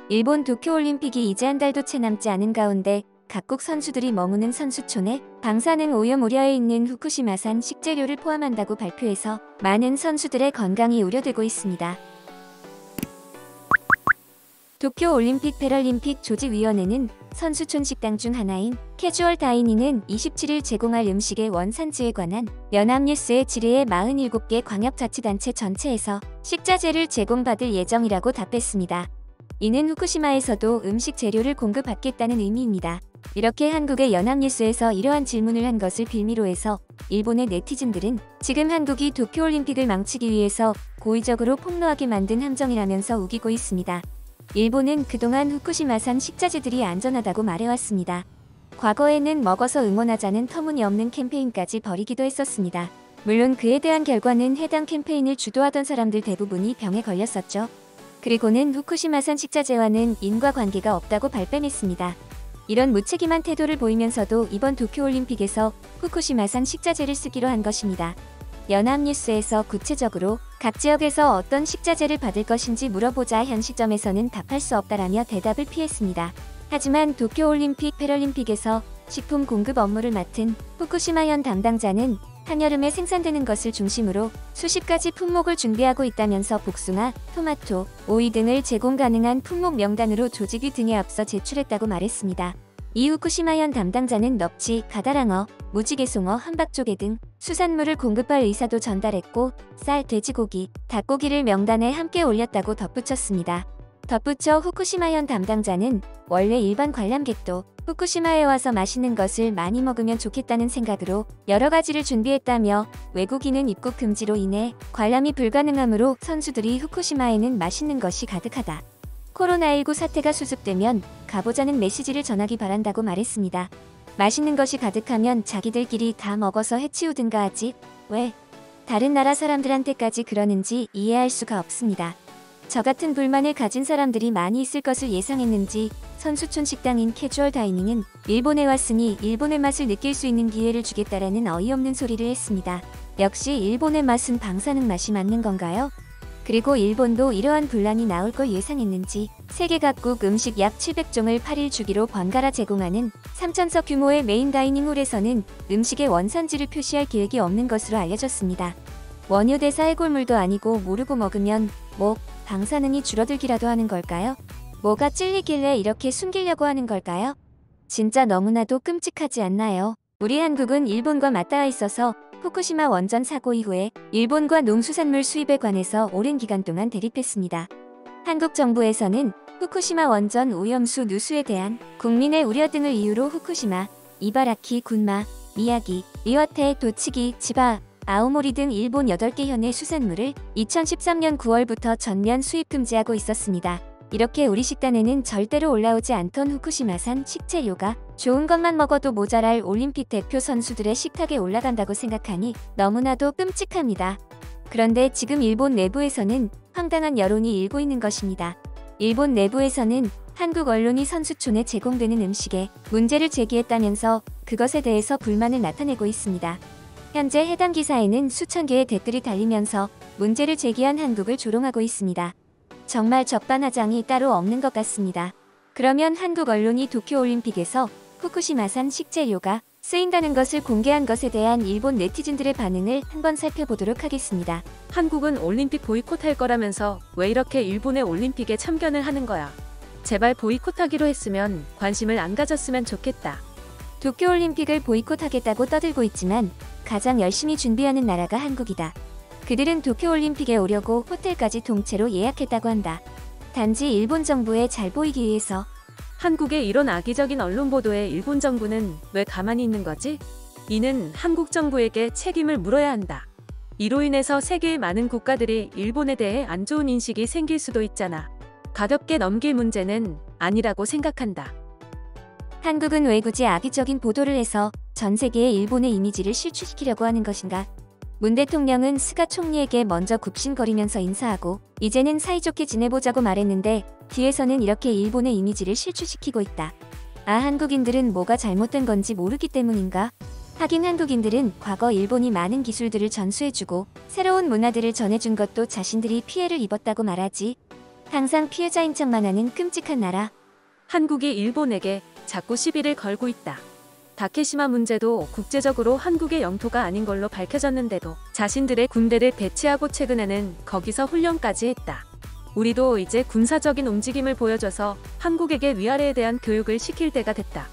일본 도쿄올림픽이 이제 한 달도 채 남지 않은 가운데 각국 선수들이 머무는 선수촌에 방사능 오염 우려에 있는 후쿠시마산 식재료를 포함한다고 발표해서 많은 선수들의 건강이 우려되고 있습니다. 도쿄올림픽 패럴림픽 조직위원회는 선수촌 식당 중 하나인 캐주얼 다이닝은 27일 제공할 음식의 원산지에 관한 연합뉴스의 질의에 47개 광역자치단체 전체에서 식자재를 제공받을 예정이라고 답했습니다. 이는 후쿠시마에서도 음식 재료를 공급받겠다는 의미입니다. 이렇게 한국의 연합뉴스에서 이러한 질문을 한 것을 빌미로 해서 일본의 네티즌들은 지금 한국이 도쿄올림픽을 망치기 위해서 고의적으로 폭로하게 만든 함정이라면서 우기고 있습니다. 일본은 그동안 후쿠시마산 식자재들이 안전하다고 말해왔습니다. 과거에는 먹어서 응원하자는 터무니없는 캠페인까지 벌이기도 했었습니다. 물론 그에 대한 결과는 해당 캠페인을 주도하던 사람들 대부분이 병에 걸렸었죠. 그리고는 후쿠시마산 식자재와는 인과관계가 없다고 발뺌했습니다. 이런 무책임한 태도를 보이면서도 이번 도쿄올림픽에서 후쿠시마산 식자재를 쓰기로 한 것입니다. 연합뉴스에서 구체적으로 각 지역에서 어떤 식자재를 받을 것인지 물어보자 현 시점에서는 답할 수 없다라며 대답을 피했습니다. 하지만 도쿄올림픽 패럴림픽에서 식품 공급 업무를 맡은 후쿠시마현 담당자는 한여름에 생산되는 것을 중심으로 수십 가지 품목을 준비하고 있다면서 복숭아, 토마토, 오이 등을 제공 가능한 품목 명단으로 조직위 등에 앞서 제출했다고 말했습니다. 이 후쿠시마현 담당자는 넙치, 가다랑어, 무지개송어, 함박조개 등 수산물을 공급할 의사도 전달했고 쌀, 돼지고기, 닭고기를 명단에 함께 올렸다고 덧붙였습니다. 덧붙여 후쿠시마현 담당자는 원래 일반 관람객도 후쿠시마에 와서 맛있는 것을 많이 먹으면 좋겠다는 생각으로 여러 가지를 준비했다며 외국인은 입국 금지로 인해 관람이 불가능하므로 선수들이 후쿠시마에는 맛있는 것이 가득하다. 코로나19 사태가 수습되면 가보자는 메시지를 전하기 바란다고 말했습니다. 맛있는 것이 가득하면 자기들끼리 다 먹어서 해치우든가 하지 왜 다른 나라 사람들한테까지 그러는지 이해할 수가 없습니다. 저 같은 불만을 가진 사람들이 많이 있을 것을 예상했는지 선수촌 식당인 캐주얼 다이닝은 일본에 왔으니 일본의 맛을 느낄 수 있는 기회를 주겠다라는 어이없는 소리를 했습니다. 역시 일본의 맛은 방사능 맛이 맞는 건가요? 그리고 일본도 이러한 분란이 나올 걸 예상했는지 세계 각국 음식 약 700종을 8일 주기로 번갈아 제공하는 3,000석 규모의 메인 다이닝홀에서는 음식의 원산지를 표시할 계획이 없는 것으로 알려졌습니다. 원효 대사 해골물도 아니고 모르고 먹으면 방사능이 줄어들기라도 하는 걸까요? 뭐가 찔리길래 이렇게 숨기려고 하는 걸까요? 진짜 너무나도 끔찍하지 않나요? 우리 한국은 일본과 맞닿아 있어서 후쿠시마 원전 사고 이후에 일본과 농수산물 수입에 관해서 오랜 기간 동안 대립했습니다. 한국 정부에서는 후쿠시마 원전 오염수 누수에 대한 국민의 우려 등을 이유로 후쿠시마, 이바라키, 군마, 미야기, 이와테, 도치기, 치바, 아오모리 등 일본 8개 현의 수산물을 2013년 9월부터 전면 수입 금지하고 있었습니다. 이렇게 우리 식단에는 절대로 올라오지 않던 후쿠시마산 식재료가 좋은 것만 먹어도 모자랄 올림픽 대표 선수들의 식탁에 올라간다고 생각하니 너무나도 끔찍합니다. 그런데 지금 일본 내부에서는 황당한 여론이 일고 있는 것입니다. 일본 내부에서는 한국 언론이 선수촌에 제공되는 음식에 문제를 제기했다면서 그것에 대해서 불만을 나타내고 있습니다. 현재 해당 기사에는 수천 개의 댓글이 달리면서 문제를 제기한 한국을 조롱하고 있습니다. 정말 적반하장이 따로 없는 것 같습니다. 그러면 한국 언론이 도쿄올림픽에서 후쿠시마산 식재료가 쓰인다는 것을 공개한 것에 대한 일본 네티즌들의 반응을 한번 살펴보도록 하겠습니다. 한국은 올림픽 보이콧할 거라면서 왜 이렇게 일본의 올림픽에 참견을 하는 거야? 제발 보이콧하기로 했으면 관심을 안 가졌으면 좋겠다. 도쿄올림픽을 보이콧하겠다고 떠들고 있지만 가장 열심히 준비하는 나라가 한국이다. 그들은 도쿄올림픽에 오려고 호텔까지 통째로 예약했다고 한다. 단지 일본 정부에 잘 보이기 위해서. 한국의 이런 악의적인 언론 보도에 일본 정부는 왜 가만히 있는 거지? 이는 한국 정부에게 책임을 물어야 한다. 이로 인해서 세계의 많은 국가들이 일본에 대해 안 좋은 인식이 생길 수도 있잖아. 가볍게 넘길 문제는 아니라고 생각한다. 한국은 왜 굳이 악의적인 보도를 해서 전 세계에 일본의 이미지를 실추시키려고 하는 것인가? 문 대통령은 스가 총리에게 먼저 굽신거리면서 인사하고 이제는 사이좋게 지내보자고 말했는데 뒤에서는 이렇게 일본의 이미지를 실추시키고 있다. 아, 한국인들은 뭐가 잘못된 건지 모르기 때문인가? 하긴 한국인들은 과거 일본이 많은 기술들을 전수해주고 새로운 문화들을 전해준 것도 자신들이 피해를 입었다고 말하지. 항상 피해자인 척만 하는 끔찍한 나라. 한국이 일본에게 자꾸 시비를 걸고 있다. 다케시마 문제도 국제적으로 한국의 영토가 아닌 걸로 밝혀졌는데도 자신들의 군대를 배치하고 최근에는 거기서 훈련까지 했다. 우리도 이제 군사적인 움직임을 보여줘서 한국에게 위아래에 대한 교육을 시킬 때가 됐다.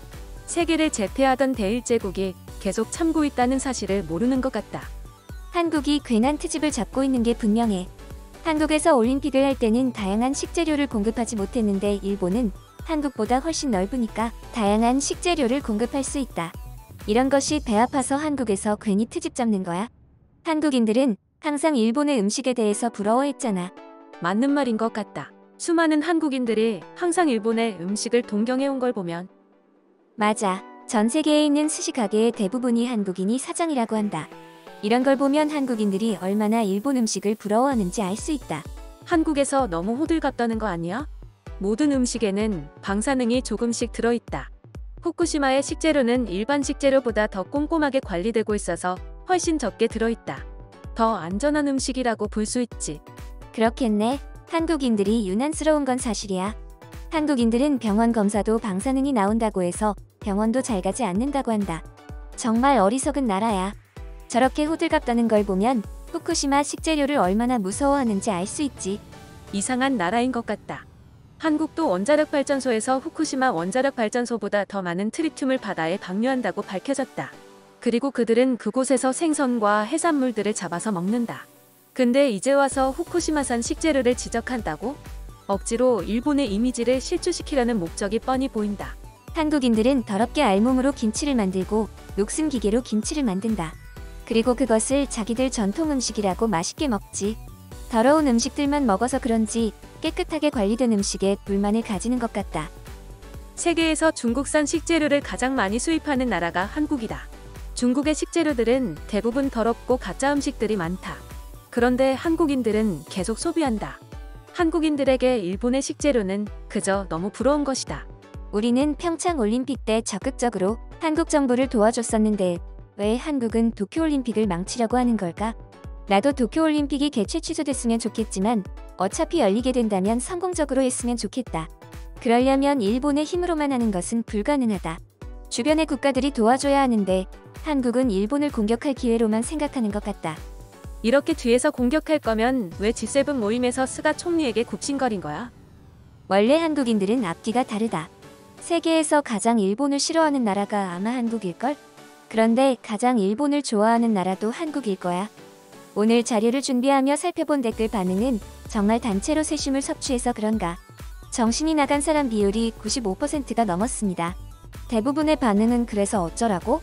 세계를 제패하던 대일제국이 계속 참고 있다는 사실을 모르는 것 같다. 한국이 괜한 트집을 잡고 있는 게 분명해. 한국에서 올림픽을 할 때는 다양한 식재료를 공급하지 못했는데 일본은 한국보다 훨씬 넓으니까 다양한 식재료를 공급할 수 있다. 이런 것이 배 아파서 한국에서 괜히 트집 잡는 거야. 한국인들은 항상 일본의 음식에 대해서 부러워했잖아. 맞는 말인 것 같다. 수많은 한국인들이 항상 일본의 음식을 동경해온 걸 보면 맞아. 전 세계에 있는 스시 가게의 대부분이 한국인이 사장이라고 한다. 이런 걸 보면 한국인들이 얼마나 일본 음식을 부러워하는지 알 수 있다. 한국에서 너무 호들갑 떠는 거 아니야? 모든 음식에는 방사능이 조금씩 들어있다. 후쿠시마의 식재료는 일반 식재료보다 더 꼼꼼하게 관리되고 있어서 훨씬 적게 들어있다. 더 안전한 음식이라고 볼 수 있지. 그렇겠네. 한국인들이 유난스러운 건 사실이야. 한국인들은 병원 검사도 방사능이 나온다고 해서 병원도 잘 가지 않는다고 한다. 정말 어리석은 나라야. 저렇게 호들갑 떠는 걸 보면 후쿠시마 식재료를 얼마나 무서워하는지 알 수 있지. 이상한 나라인 것 같다. 한국도 원자력 발전소에서 후쿠시마 원자력 발전소보다 더 많은 트리튬을 바다에 방류한다고 밝혀졌다. 그리고 그들은 그곳에서 생선과 해산물들을 잡아서 먹는다. 근데 이제 와서 후쿠시마산 식재료를 지적한다고? 억지로 일본의 이미지를 실추시키려는 목적이 뻔히 보인다. 한국인들은 더럽게 알몸으로 김치를 만들고 녹슨 기계로 김치를 만든다. 그리고 그것을 자기들 전통 음식이라고 맛있게 먹지. 더러운 음식들만 먹어서 그런지 깨끗하게 관리된 음식에 불만을 가지는 것 같다. 세계에서 중국산 식재료를 가장 많이 수입하는 나라가 한국이다. 중국의 식재료들은 대부분 더럽고 가짜 음식들이 많다. 그런데 한국인들은 계속 소비한다. 한국인들에게 일본의 식재료는 그저 너무 부러운 것이다. 우리는 평창 올림픽 때 적극적으로 한국 정부를 도와줬었는데 왜 한국은 도쿄올림픽을 망치려고 하는 걸까? 나도 도쿄올림픽이 개최 취소됐으면 좋겠지만 어차피 열리게 된다면 성공적으로 했으면 좋겠다. 그러려면 일본의 힘으로만 하는 것은 불가능하다. 주변의 국가들이 도와줘야 하는데 한국은 일본을 공격할 기회로만 생각하는 것 같다. 이렇게 뒤에서 공격할 거면 왜 G7 모임에서 스가 총리에게 굽신거린 거야? 원래 한국인들은 앞뒤가 다르다. 세계에서 가장 일본을 싫어하는 나라가 아마 한국일걸? 그런데 가장 일본을 좋아하는 나라도 한국일 거야. 오늘 자료를 준비하며 살펴본 댓글 반응은 정말 단체로 세슘을 섭취해서 그런가. 정신이 나간 사람 비율이 95%가 넘었습니다. 대부분의 반응은 그래서 어쩌라고?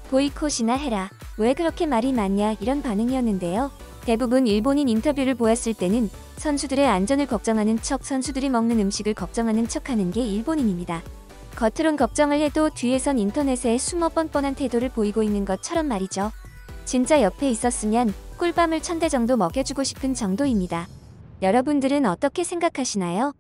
보이콧이나 해라. 왜 그렇게 말이 많냐 이런 반응이었는데요. 대부분 일본인 인터뷰를 보았을 때는 선수들의 안전을 걱정하는 척 선수들이 먹는 음식을 걱정하는 척하는 게 일본인입니다. 겉으론 걱정을 해도 뒤에선 인터넷에 숨어 뻔뻔한 태도를 보이고 있는 것처럼 말이죠. 진짜 옆에 있었으면 꿀밤을 1000대 정도 먹여주고 싶은 정도입니다. 여러분들은 어떻게 생각하시나요?